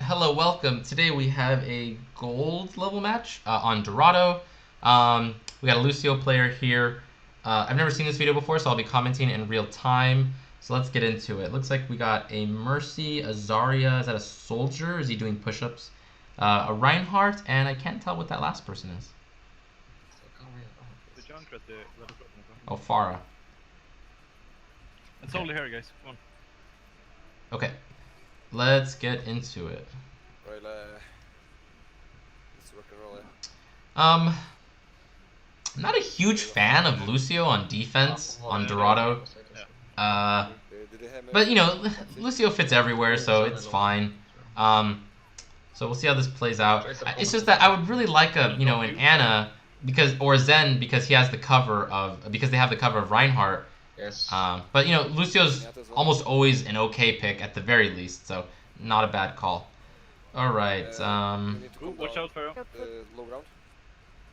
Hello, welcome. Today we have a gold level match on Dorado. We got a Lucio player here. I've never seen this video before, so I'll be commenting in real time. So let's get into it. Looks like we got a Mercy, a Zarya. Is that a soldier? Is he doing push-ups? A Reinhardt, and I can't tell what that last person is. Oh, Farah. It's only here, guys. Come on. Okay, let's get into it. Right, let's rock and roll it. I'm not a huge fan of Lucio on defense on Dorado. But you know, Lucio fits everywhere, so it's fine. So we'll see how this plays out. It's just that I would really like an Ana or Zen because he has the cover of they have the cover of Reinhardt. Yes. But Lucio's almost always an okay pick at the very least, so not a bad call. All right. Watch out for Low ground.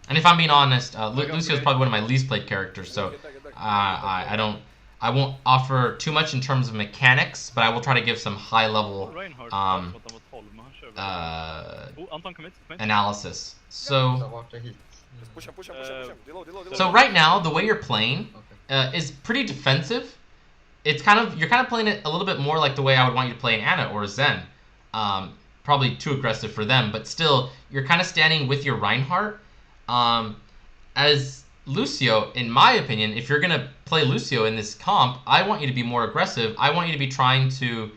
And if I'm being honest, Lucio's probably one of my least played characters, so I won't offer too much in terms of mechanics, but I will try to give some high level analysis. So Push him. Deload. so right now the way you're playing is pretty defensive. You're kind of playing it a little bit more like the way I would want you to play an Ana or a Zen. Probably too aggressive for them, but still you're kind of standing with your Reinhardt. As Lucio, in my opinion, if you're gonna play Lucio in this comp, I want you to be more aggressive. I want you to be trying to,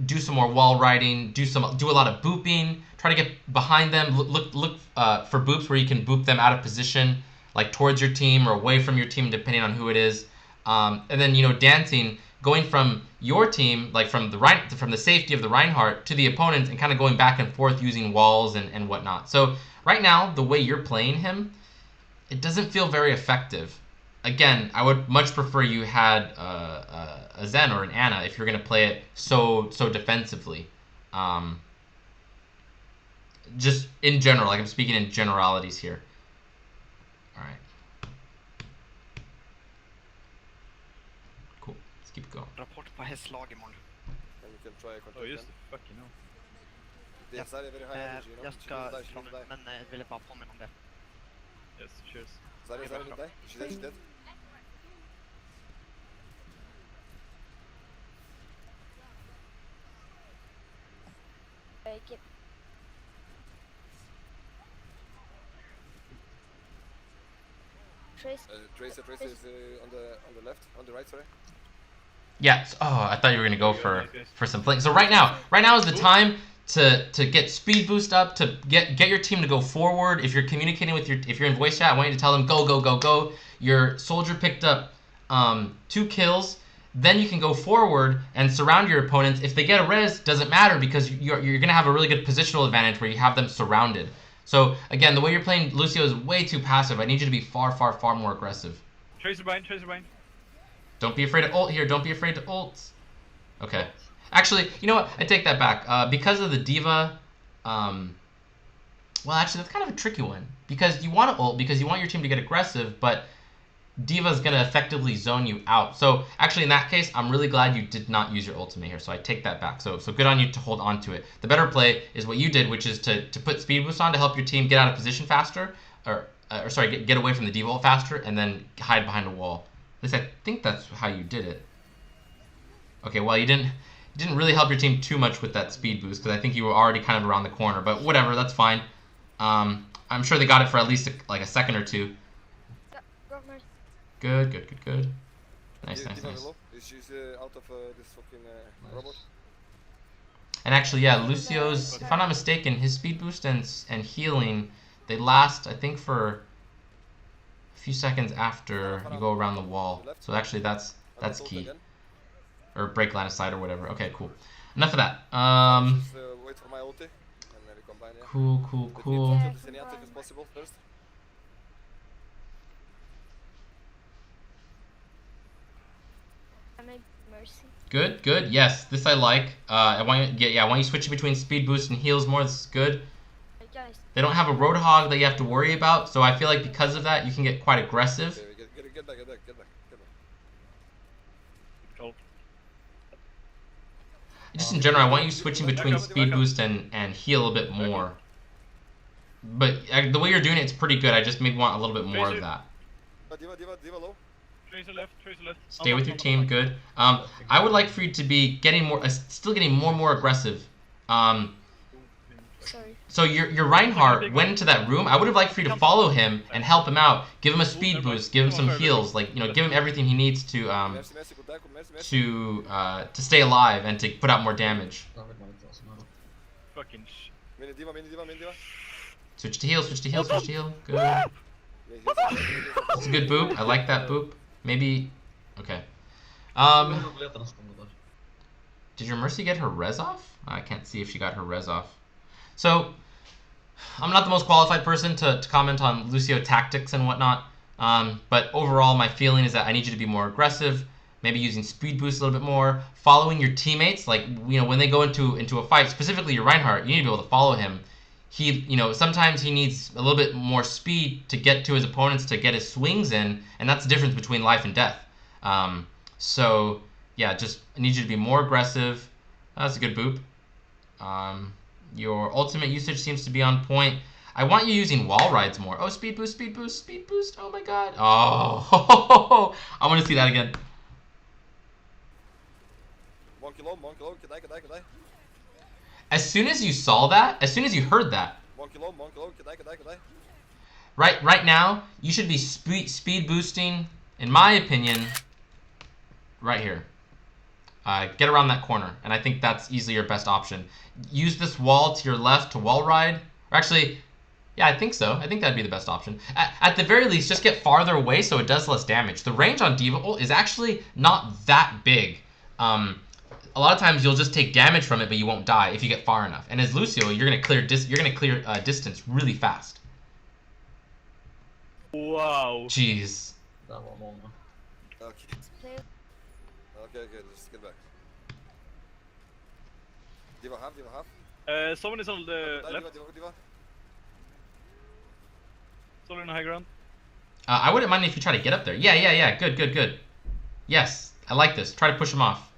do some more wall riding, do a lot of booping. Try to get behind them. Look for boops where you can boop them out of position, like towards your team or away from your team, depending on who it is. And then dancing, going from your team, like from the safety of the Reinhardt to the opponent, and kind of going back and forth using walls and whatnot. So right now, the way you're playing him, it doesn't feel very effective. Again, I would much prefer you had a Zen or an Ana if you're gonna play it so defensively. Just in general, like I'm speaking in generalities here. All right. Cool. Let's keep it going. Rapport på hästlag imorgon. And you can try Oh, just fucking hell. It's very high energy, Jag ska från men ville bara påminna om det. Yes, cheers. Zarya didn't die. She's dead. Tracer is on the left, on the right, sorry. Yeah. Oh, I thought you were gonna go for some flank. So right now is the time to get speed boost up, to get your team to go forward. If you're communicating if you're in voice chat, I want you to tell them go. Your soldier picked up 2 kills. Then you can go forward and surround your opponents. If they get a res, doesn't matter because you're gonna have a really good positional advantage where you have them surrounded. So again, the way you're playing Lucio is way too passive. I need you to be far more aggressive. Tracer bind. Don't be afraid to ult here. Don't be afraid to ult. Okay. Actually, you know what? I take that back. Because of the D.Va, well, actually, that's kind of a tricky one. Because you want to ult because you want your team to get aggressive, but D.Va's going to effectively zone you out. So actually, in that case, I'm really glad you did not use your ultimate here. So I take that back. So good on you to hold on to it. The better play is what you did, which is to put speed boost on to help your team get out of position faster, or sorry, get away from the D.Va ult faster, and then hide behind a wall. At least I think that's how you did it. Okay, well, you didn't really help your team too much with that speed boost because I think you were already kind of around the corner. But whatever, that's fine. I'm sure they got it for at least a second or two. Good. Nice. She's out of this fucking robot. And actually, yeah, Lucio's, if I'm not mistaken, his speed boost and healing, they last, I think, for a few seconds after you go around the wall. So actually, that's key. Or break line of sight or whatever. Okay, cool. Enough of that. Wait for my ulti, and then we combine. Cool. Good. Yes, this I like. I want you switching between speed boost and heals more. This is good. They don't have a Roadhog that you have to worry about, so I feel like because of that, you can get quite aggressive. Okay, get back. just in general, I want you switching between speed boost and heal a bit more. But the way you're doing it's pretty good. I just maybe want a little bit more of that. Diva low. Tracer left, Tracer left. Stay with your team, good. I would like for you to be getting more, still getting more and more aggressive. Sorry. So your Reinhardt went into that room. I would have liked for you to follow him and help him out. Give him a speed boost. Give him some heals. Like give him everything he needs to stay alive and to put out more damage. Fucking Mini Diva. Switch to heal. Switch to heal. Switch to heal. Good. It's a good boop. I like that boop. Maybe. Okay. Did your Mercy get her res off? I can't see if she got her res off. So, I'm not the most qualified person to comment on Lucio tactics and whatnot, but overall my feeling is that I need you to be more aggressive, maybe using speed boost a little bit more, following your teammates, like, when they go into a fight, specifically your Reinhardt, you need to be able to follow him. He, sometimes he needs a little bit more speed to get to his opponents, to get his swings in, and that's the difference between life and death. So, yeah, just I need you to be more aggressive. That's a good boop. Your ultimate usage seems to be on point. I want you using wall rides more. Oh, speed boost, speed boost, speed boost. Oh my god. Oh, I want to see that again. Monkey low. Can I? As soon as you saw that, as soon as you heard that, Monkey low. Can I? right now, you should be speed boosting, in my opinion, right here. Get around that corner, and I think that's easily your best option. Use this wall to your left to wall ride. Or actually, yeah, I think so. I think that'd be the best option. At the very least, just get farther away so it does less damage. The range on Diva ult is actually not that big. A lot of times you'll just take damage from it, but you won't die if you get far enough. And as Lucio, you're gonna clear distance really fast. wow. Jeez. Okay, just get back. Diva half. Someone is on the left. Diva. Someone in the high ground. I wouldn't mind if you try to get up there. Yeah. Good. Yes, I like this. Try to push him off.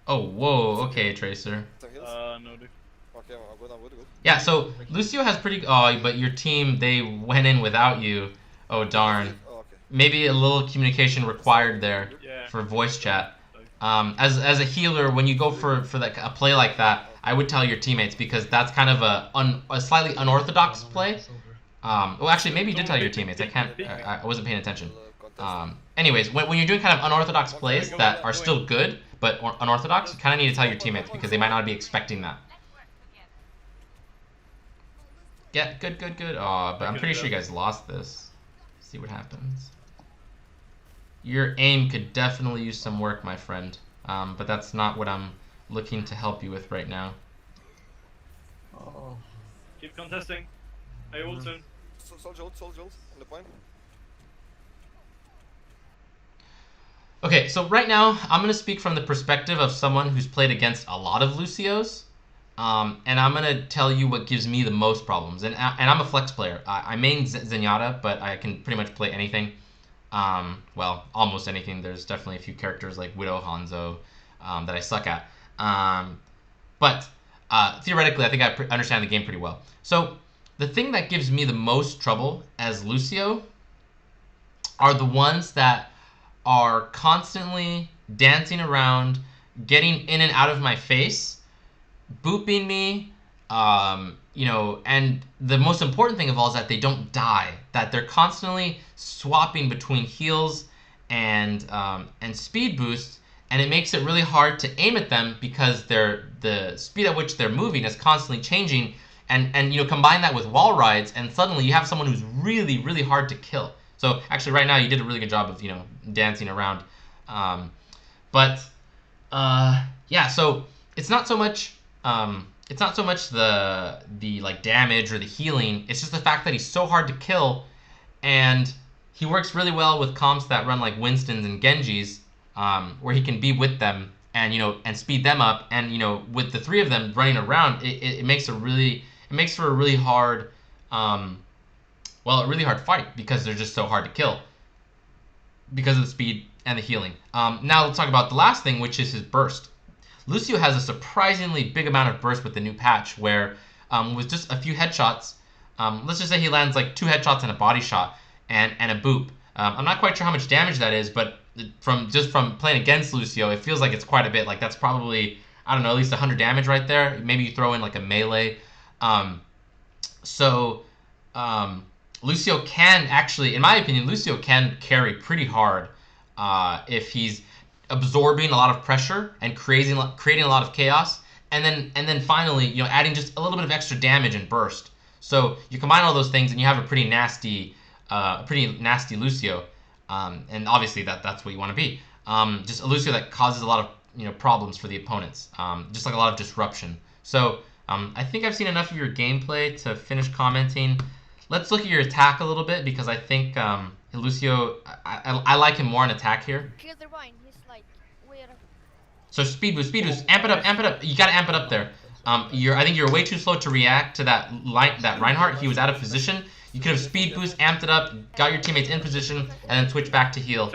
Oh, whoa. Okay, Tracer. No, dude. Okay, I'm good. Yeah, so Lucio has pretty... Oh, but your team, they went in without you. Oh, darn. Oh, okay. Maybe a little communication required there for voice chat. As a healer, when you go for a play like that, I would tell your teammates, because that's kind of a slightly unorthodox play. Well, actually, maybe you did tell your teammates. I wasn't paying attention. Anyways, when you're doing kind of unorthodox plays that are still good, but unorthodox, you kind of need to tell your teammates, because they might not be expecting that. Yeah, good. Oh, but I'm pretty sure you guys lost this. See what happens. Your aim could definitely use some work, my friend. But that's not what I'm looking to help you with right now. Oh. Keep contesting. I ult soon. Soldier on the point. Okay, so right now, I'm going to speak from the perspective of someone who's played against a lot of Lucios. And I'm going to tell you what gives me the most problems. And I'm a flex player. I main Zenyatta, but I can pretty much play anything. Well, almost anything. There's definitely a few characters like Widow, Hanzo, that I suck at. But theoretically, I think I understand the game pretty well. So the thing that gives me the most trouble as Lucio are the ones that are constantly dancing around, getting in and out of my face, booping me, and the most important thing of all is that they don't die, that they're constantly swapping between heals and speed boosts, and it makes it really hard to aim at them because the speed at which they're moving is constantly changing, and combine that with wall rides, and suddenly you have someone who's really, really hard to kill. So actually right now you did a really good job of dancing around, yeah, so it's not so much the like damage or the healing. It's just the fact that he's so hard to kill, and he works really well with comps that run like Winston's and Genji's, where he can be with them and and speed them up, and with the three of them running around, it makes for a really hard a really hard fight, because they're just so hard to kill because of the speed and the healing. Now let's talk about the last thing, which is his burst. Lucio has a surprisingly big amount of burst with the new patch, where with just a few headshots, let's just say he lands like 2 headshots and a body shot and a boop. I'm not quite sure how much damage that is, but from playing against Lucio, it feels like it's quite a bit. Like that's probably, I don't know, at least 100 damage right there. Maybe you throw in like a melee. Lucio can actually, in my opinion, Lucio can carry pretty hard if he's absorbing a lot of pressure and creating a lot of chaos, and then finally, you know, adding just a little bit of extra damage and burst. So you combine all those things and you have a pretty nasty Lucio, and obviously that's what you want to be. Just a Lucio that causes a lot of, you know, problems for the opponents, just like a lot of disruption. So I think I've seen enough of your gameplay to finish commenting. Let's look at your attack a little bit, because I think Lucio, I like him more on attack here. Kill the Rhine, he's like weird. So speed boost, amp it up. You gotta amp it up there. I think you're way too slow to react to that Reinhardt. He was out of position. You could have speed boost, amped it up, got your teammates in position, and then switch back to heal,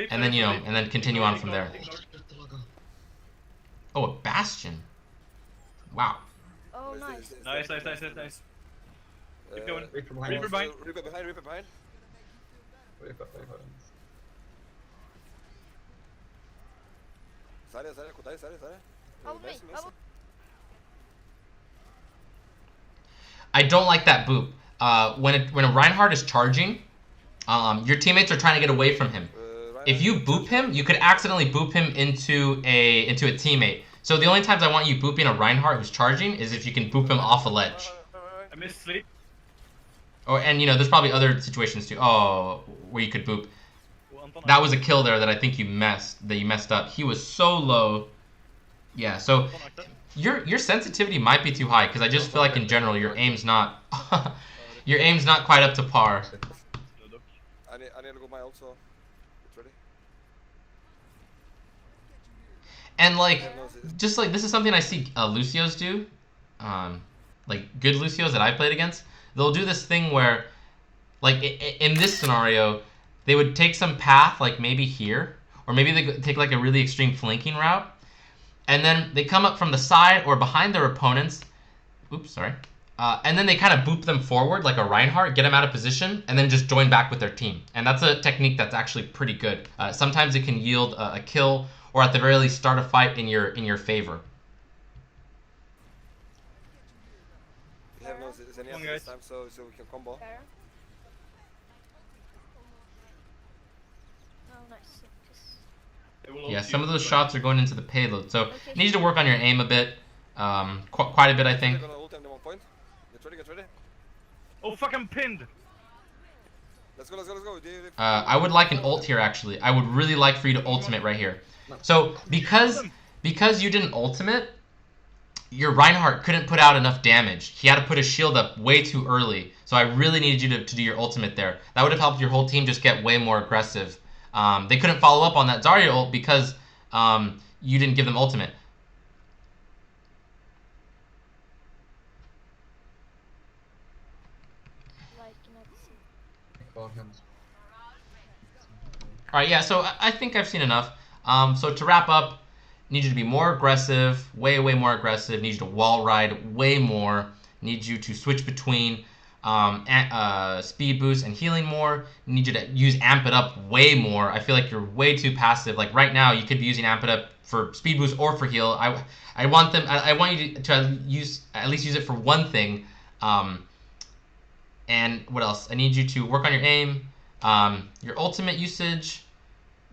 and then, you know, and then continue on from there. Oh, a Bastion. Wow. Oh, nice. Nice. Keep going. Reaper Reaper behind. Reaper behind. Sare, Kodai, Sare. Help me, help. I don't like that boop. When a Reinhardt is charging, your teammates are trying to get away from him. If you boop him, you could accidentally boop him into a teammate. So the only times I want you booping a Reinhardt who's charging is if you can boop him off a ledge. I missed sleep. Oh, and you know, there's probably other situations too. Oh, where you could boop. That was a kill there that I think you messed up. He was so low. Yeah, so your sensitivity might be too high, because I just feel like in general your aim's not quite up to par. I need to go my ult, so it's ready. And like, just like this is something I see Lucios do, like good Lucios that I played against. They'll do this thing where, like in this scenario, they would take some path, like maybe here, or maybe they take like a really extreme flanking route, and then they come up from the side or behind their opponents. Oops, sorry. And then they kind of boop them forward like a Reinhardt, get them out of position, and then just join back with their team. And that's a technique that's actually pretty good. Sometimes it can yield a kill, or at the very least start a fight in your favor. We have no Zenyatta this time, so we can combo. Fair. Oh, nice. Yeah, some of those shots are going into the payload, so you need to work on your aim a bit, quite a bit, I think. Get ready. Oh, fuck, I'm pinned. Let's go. I would like an ult here, actually. I would really like for you to ultimate right here. So, because you didn't ultimate, your Reinhardt couldn't put out enough damage. He had to put his shield up way too early. So I really needed you to do your ultimate there. That would have helped your whole team just get way more aggressive. They couldn't follow up on that Zarya ult because you didn't give them ultimate. Alright, yeah, so I think I've seen enough. So to wrap up, need you to be more aggressive, way more aggressive. Need you to wall ride way more. Need you to switch between speed boost and healing more. Need you to use amp it up way more. I feel like you're way too passive. Like right now, you could be using amp it up for speed boost or for heal. I want you to at least use it for one thing. And what else? I need you to work on your aim, your ultimate usage.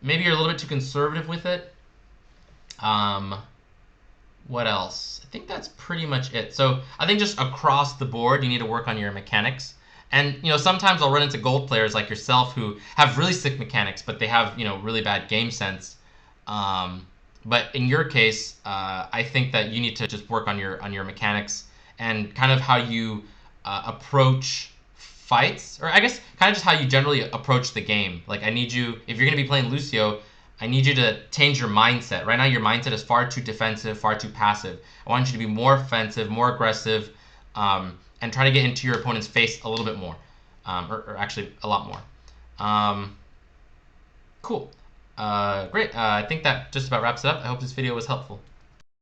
Maybe you're a little bit too conservative with it. What else? I think that's pretty much it. So I think just across the board, you need to work on your mechanics. And, you know, sometimes I'll run into gold players like yourself who have really sick mechanics, but they have, you know, really bad game sense. But in your case, I think that you need to just work on your mechanics and kind of how you approach fights, or I guess kind of just how you generally approach the game. Like I need you, if you're going to be playing Lucio, I need you to change your mindset. Right now your mindset is far too defensive, far too passive. I want you to be more offensive, more aggressive, and try to get into your opponent's face a little bit more, or actually a lot more. Cool. Great. I think that just about wraps it up. I hope this video was helpful.